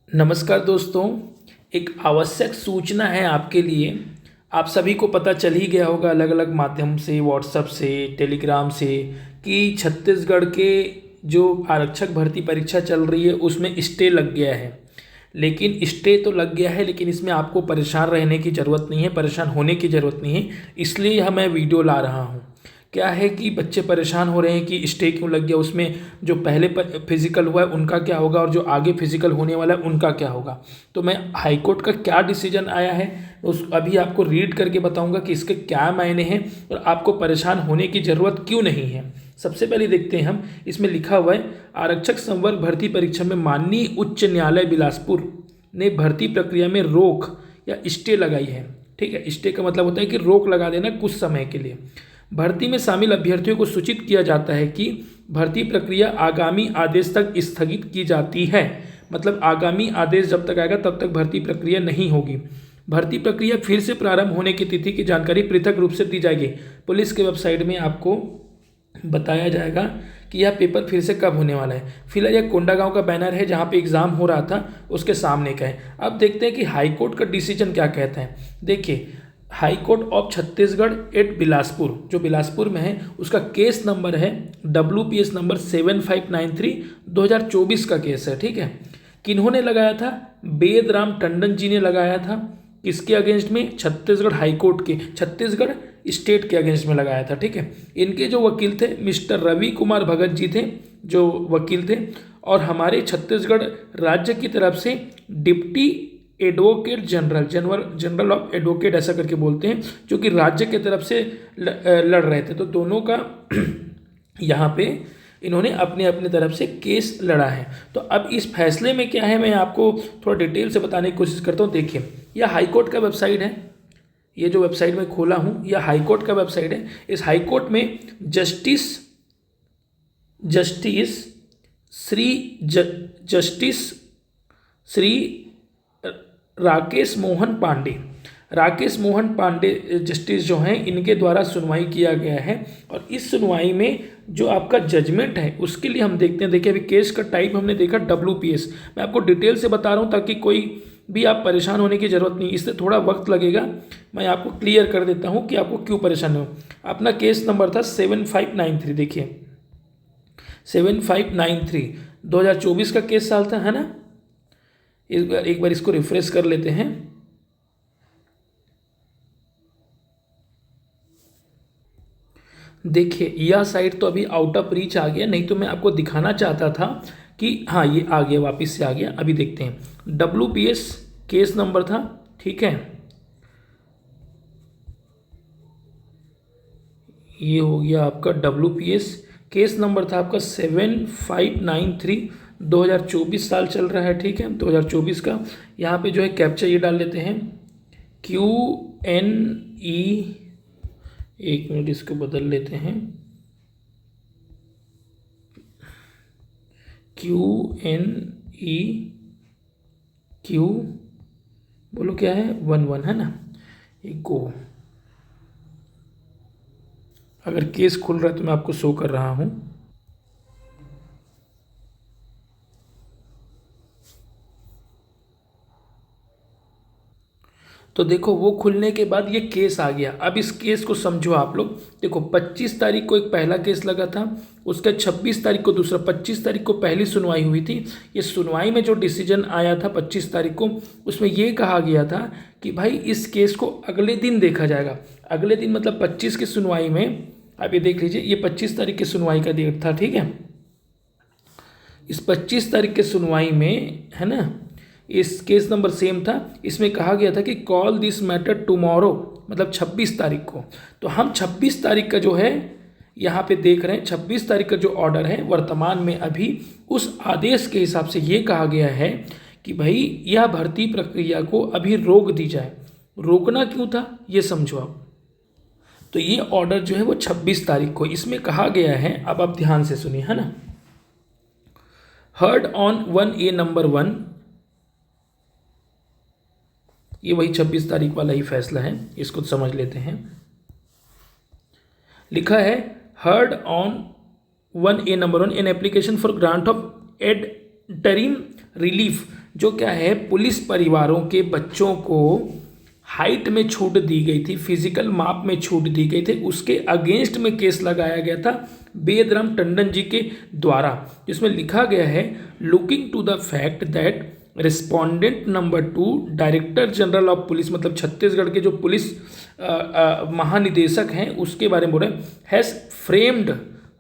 नमस्कार दोस्तों। एक आवश्यक सूचना है आपके लिए। आप सभी को पता चल ही गया होगा अलग अलग माध्यम से, व्हाट्सएप से, टेलीग्राम से, कि छत्तीसगढ़ के जो आरक्षक भर्ती परीक्षा चल रही है उसमें स्टे लग गया है। लेकिन स्टे तो लग गया है, लेकिन इसमें आपको परेशान रहने की ज़रूरत नहीं है, परेशान होने की ज़रूरत नहीं है। इसलिए मैं वीडियो ला रहा हूँ। क्या है कि बच्चे परेशान हो रहे हैं कि स्टे क्यों लग गया, उसमें जो पहले फिजिकल हुआ है उनका क्या होगा और जो आगे फिजिकल होने वाला है उनका क्या होगा। तो मैं हाईकोर्ट का क्या डिसीजन आया है उस अभी आपको रीड करके बताऊंगा कि इसके क्या मायने हैं और आपको परेशान होने की ज़रूरत क्यों नहीं है। सबसे पहले देखते हैं हम, इसमें लिखा हुआ है आरक्षक संवर्ग भर्ती परीक्षा में माननीय उच्च न्यायालय बिलासपुर ने भर्ती प्रक्रिया में रोक या स्टे लगाई है। ठीक है, स्टे का मतलब होता है कि रोक लगा देना कुछ समय के लिए। भर्ती में शामिल अभ्यर्थियों को सूचित किया जाता है कि भर्ती प्रक्रिया आगामी आदेश तक स्थगित की जाती है। मतलब आगामी आदेश जब तक आएगा तब तक भर्ती प्रक्रिया नहीं होगी। भर्ती प्रक्रिया फिर से प्रारंभ होने की तिथि की जानकारी पृथक रूप से दी जाएगी। पुलिस के वेबसाइट में आपको बताया जाएगा कि यह पेपर फिर से कब होने वाला है। फिलहाल यह कोंडागांव का बैनर है जहाँ पे एग्ज़ाम हो रहा था, उसके सामने का है। अब देखते हैं कि हाईकोर्ट का डिसीजन क्या कहता है। देखिए, high court of Chhattisgarh at Bilaspur, जो बिलासपुर में है, उसका केस नंबर है WPS नंबर 7593 2024 का केस है। ठीक है, किन्होंने लगाया था? बेदराम टंडन जी ने लगाया था। किसके अगेंस्ट में? छत्तीसगढ़ हाई कोर्ट के, छत्तीसगढ़ स्टेट के अगेंस्ट में लगाया था। ठीक है, इनके जो वकील थे मिस्टर रवि कुमार भगत जी थे, जो वकील थे, और हमारे छत्तीसगढ़ राज्य की तरफ से deputy advocate general of advocate ऐसा करके बोलते हैं, जो कि राज्य की तरफ से लड़ रहे थे। तो दोनों का यहाँ पे इन्होंने अपने अपने तरफ से केस लड़ा है। तो अब इस फैसले में क्या है मैं आपको थोड़ा डिटेल से बताने की कोशिश करता हूँ। देखिए, यह हाईकोर्ट का वेबसाइट है। ये जो वेबसाइट मैं खोला हूँ यह हाईकोर्ट का वेबसाइट है। इस हाईकोर्ट में जस्टिस श्री राकेश मोहन पांडे जस्टिस जो हैं, इनके द्वारा सुनवाई किया गया है। और इस सुनवाई में जो आपका जजमेंट है उसके लिए हम देखते हैं। देखिए, अभी केस का टाइप हमने देखा WPS। मैं आपको डिटेल से बता रहा हूँ ताकि कोई भी आप परेशान होने की ज़रूरत नहीं, इससे थोड़ा वक्त लगेगा। मैं आपको क्लियर कर देता हूँ कि आपको क्यों परेशान हो। अपना केस नंबर था 7593। देखिए, 7593 2024 का केस साल था, है ना। एक बार इसको रिफ्रेश कर लेते हैं। देखिए, यह साइट तो अभी आउट ऑफ रीच आ गया, नहीं तो मैं आपको दिखाना चाहता था कि हाँ ये आ गया, वापस से आ गया। अभी देखते हैं, WPS केस नंबर था। ठीक है, ये हो गया आपका WPS केस नंबर था आपका 7593 2024 साल चल रहा है। ठीक है, 2024 का। यहाँ पे जो है कैप्चा ये डाल लेते हैं QNE, एक मिनट इसको बदल लेते हैं, QNEQ, बोलो क्या है, 11 है ना, ये गो। अगर केस खुल रहा है तो मैं आपको शो कर रहा हूँ। तो देखो, वो खुलने के बाद ये केस आ गया। अब इस केस को समझो आप लोग। देखो, 25 तारीख को एक पहला केस लगा था, उसका 26 तारीख को दूसरा, 25 तारीख को पहली सुनवाई हुई थी। ये सुनवाई में जो डिसीजन आया था 25 तारीख को, उसमें ये कहा गया था कि भाई इस केस को अगले दिन देखा जाएगा। अगले दिन मतलब 25 की सुनवाई में, आप ये देख लीजिए, ये 25 तारीख की सुनवाई का डेट था। ठीक है, इस 25 तारीख के सुनवाई में, है ना, इस केस नंबर सेम था। इसमें कहा गया था कि कॉल दिस मैटर टुमारो, मतलब 26 तारीख को। तो हम 26 तारीख का जो है यहाँ पे देख रहे हैं, 26 तारीख का जो ऑर्डर है वर्तमान में अभी, उस आदेश के हिसाब से ये कहा गया है कि भाई यह भर्ती प्रक्रिया को अभी रोक दी जाए। रोकना क्यों था ये समझो आप। तो ये ऑर्डर जो है वो 26 तारीख को, इसमें कहा गया है, अब आप ध्यान से सुनिए, है ना। हर्ड ऑन 1A नंबर 1, ये वही 26 तारीख वाला ही फैसला है, इसको समझ लेते हैं। लिखा है heard on 1A number 1 an application for grant of ad interim relief जो क्या है, पुलिस परिवारों के बच्चों को हाइट में छूट दी गई थी, फिजिकल माप में छूट दी गई थी, उसके अगेंस्ट में केस लगाया गया था बेदराम टंडन जी के द्वारा, जिसमें लिखा गया है looking to the fact that respondent number 2 director general of police, मतलब छत्तीसगढ़ के जो पुलिस महानिदेशक हैं उसके बारे में बोल रहे हैं, has framed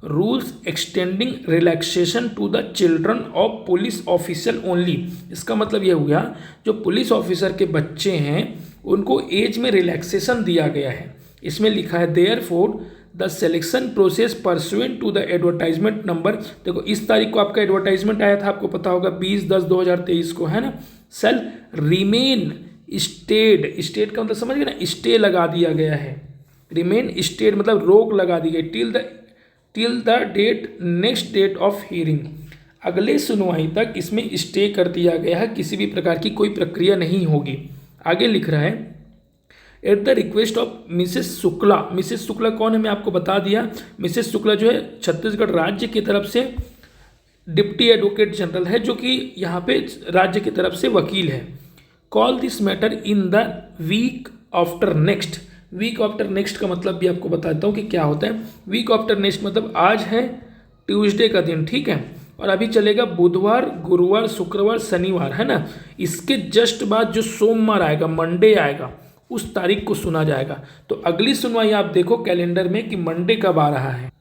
rules extending relaxation to the children of police officer only. इसका मतलब यह हुआ जो पुलिस ऑफिसर के बच्चे हैं उनको एज में रिलैक्सेशन दिया गया है। इसमें लिखा है therefore the selection process pursuant to the advertisement number, देखो इस तारीख को आपका एडवर्टाइजमेंट आया था, आपको पता होगा 20/10/2023 को, है ना, सेल रिमेन स्टेड, स्टेड का मतलब समझ गए ना, स्टे लगा दिया गया है, रिमेन स्टेड मतलब रोक लगा दी गई till the date next date of hearing, अगले सुनवाई तक इसमें स्टे कर दिया गया है, किसी भी प्रकार की कोई प्रक्रिया नहीं होगी। आगे लिख रहा है at the request of Mrs Shukla. Mrs Shukla कौन है मैं आपको बता दिया, मिसेस शुक्ला जो है छत्तीसगढ़ राज्य की तरफ से डिप्टी एडवोकेट जनरल है, जो कि यहाँ पे राज्य की तरफ से वकील है। Call this matter in the week after next, week after next का मतलब भी आपको बता देता हूँ कि क्या होता है। वीक आफ्टर नेक्स्ट मतलब आज है ट्यूसडे का दिन, ठीक है, और अभी चलेगा बुधवार, गुरुवार, शुक्रवार, शनिवार, है ना, इसके जस्ट बाद जो सोमवार आएगा, मंडे आएगा, उस तारीख को सुना जाएगा। तो अगली सुनवाई आप देखो कैलेंडर में कि मंडे कब आ रहा है।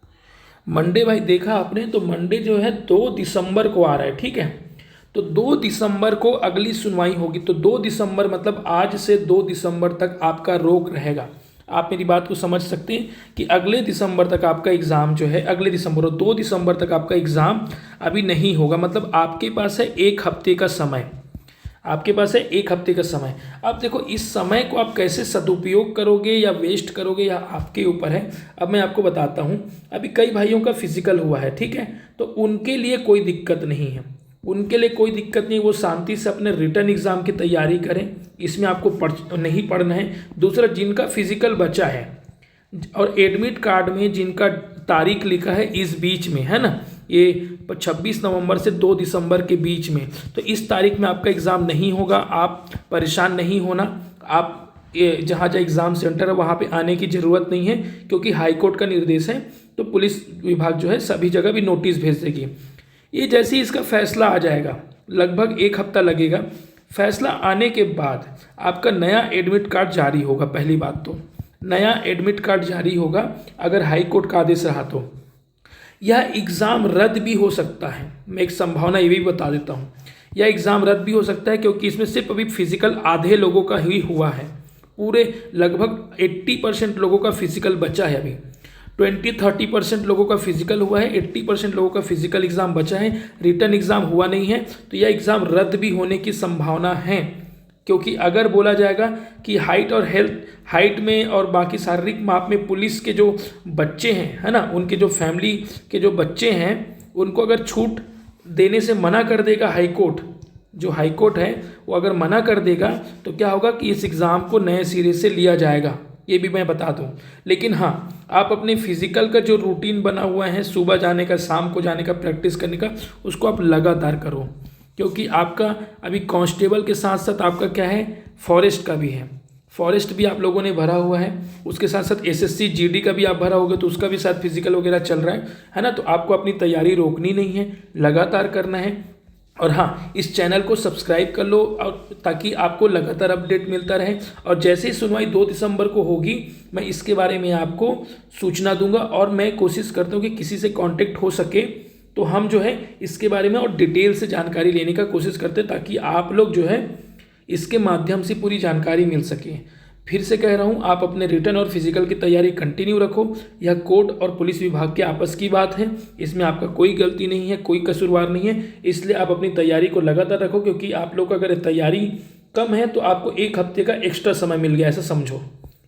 मंडे भाई देखा आपने, तो मंडे जो है 2 दिसंबर को आ रहा है, ठीक है, तो 2 दिसंबर को अगली सुनवाई होगी। तो 2 दिसंबर मतलब आज से 2 दिसंबर तक आपका रोक रहेगा। आप मेरी बात को समझ सकते हैं कि अगले दिसंबर तक आपका एग्ज़ाम जो है, अगले दिसंबर और 2 दिसंबर तक आपका एग्ज़ाम अभी नहीं होगा, मतलब आपके पास है 1 हफ्ते का समय, आपके पास है 1 हफ्ते का समय। अब देखो इस समय को आप कैसे सदुपयोग करोगे या वेस्ट करोगे या आपके ऊपर है। अब मैं आपको बताता हूँ, अभी कई भाइयों का फिजिकल हुआ है, ठीक है, तो उनके लिए कोई दिक्कत नहीं है, उनके लिए कोई दिक्कत नहीं, वो शांति से अपने रिटर्न एग्ज़ाम की तैयारी करें, इसमें आपको नहीं पढ़ना है। दूसरा, जिनका फिजिकल बचा है और एडमिट कार्ड में जिनका तारीख लिखा है इस बीच में, है ना, ये 26 नवंबर से 2 दिसंबर के बीच में, तो इस तारीख में आपका एग्ज़ाम नहीं होगा। आप परेशान नहीं होना, आप जहाँ एग्ज़ाम सेंटर है वहाँ पे आने की ज़रूरत नहीं है, क्योंकि हाई कोर्ट का निर्देश है, तो पुलिस विभाग जो है सभी जगह भी नोटिस भेज देगी। ये जैसे ही इसका फैसला आ जाएगा, लगभग 1 हफ्ता लगेगा, फैसला आने के बाद आपका नया एडमिट कार्ड जारी होगा। पहली बात तो नया एडमिट कार्ड जारी होगा, अगर हाई कोर्ट का आदेश रहा तो यह एग्ज़ाम रद्द भी हो सकता है। मैं एक संभावना ये भी बता देता हूँ, यह एग्ज़ाम रद्द भी हो सकता है, क्योंकि इसमें सिर्फ अभी फिजिकल आधे लोगों का ही हुआ है, पूरे लगभग 80% लोगों का फिजिकल बचा है, अभी 20-30% लोगों का फिजिकल हुआ है, 80% लोगों का फिजिकल एग्ज़ाम बचा है, रिटर्न एग्ज़ाम हुआ नहीं है, तो यह एग्ज़ाम रद्द भी होने की संभावना है। क्योंकि अगर बोला जाएगा कि हाइट और हेल्थ, हाइट में और बाकी शारीरिक माप में पुलिस के जो बच्चे हैं, है ना, उनके जो फैमिली के जो बच्चे हैं, उनको अगर छूट देने से मना कर देगा हाई कोर्ट, जो हाई कोर्ट है वो अगर मना कर देगा, तो क्या होगा कि इस एग्ज़ाम को नए सिरे से लिया जाएगा, ये भी मैं बता दूं। लेकिन हाँ, आप अपने फिजिकल का जो रूटीन बना हुआ है, सुबह जाने का, शाम को जाने का, प्रैक्टिस करने का, उसको आप लगातार करो, क्योंकि आपका अभी कांस्टेबल के साथ साथ आपका क्या है, फॉरेस्ट का भी है, फॉरेस्ट भी आप लोगों ने भरा हुआ है, उसके साथ साथ एसएससी जीडी का भी आप भरा होगा, तो उसका भी साथ फिजिकल वगैरह चल रहा है ना। तो आपको अपनी तैयारी रोकनी नहीं है, लगातार करना है। और हाँ, इस चैनल को सब्सक्राइब कर लो, और ताकि आपको लगातार अपडेट मिलता रहे, और जैसे ही सुनवाई 2 दिसंबर को होगी, मैं इसके बारे में आपको सूचना दूंगा, और मैं कोशिश करता हूँ कि किसी से कांटेक्ट हो सके तो हम जो है इसके बारे में और डिटेल से जानकारी लेने का कोशिश करते हैं, ताकि आप लोग जो है इसके माध्यम से पूरी जानकारी मिल सके। फिर से कह रहा हूँ, आप अपने रिटर्न और फिजिकल की तैयारी कंटिन्यू रखो। यह कोर्ट और पुलिस विभाग के आपस की बात है, इसमें आपका कोई गलती नहीं है, कोई कसूरवार नहीं है, इसलिए आप अपनी तैयारी को लगातार रखो। क्योंकि आप लोग का अगर तैयारी कम है तो आपको 1 हफ्ते का एक्स्ट्रा समय मिल गया, ऐसा समझो,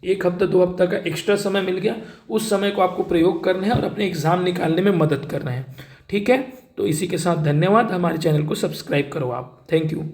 1 हफ्ता 2 हफ्ता का एक्स्ट्रा समय मिल गया, उस समय को आपको प्रयोग करना है और अपने एग्ज़ाम निकालने में मदद करना है, ठीक है। तो इसी के साथ धन्यवाद, हमारे चैनल को सब्सक्राइब करो आप, थैंक यू।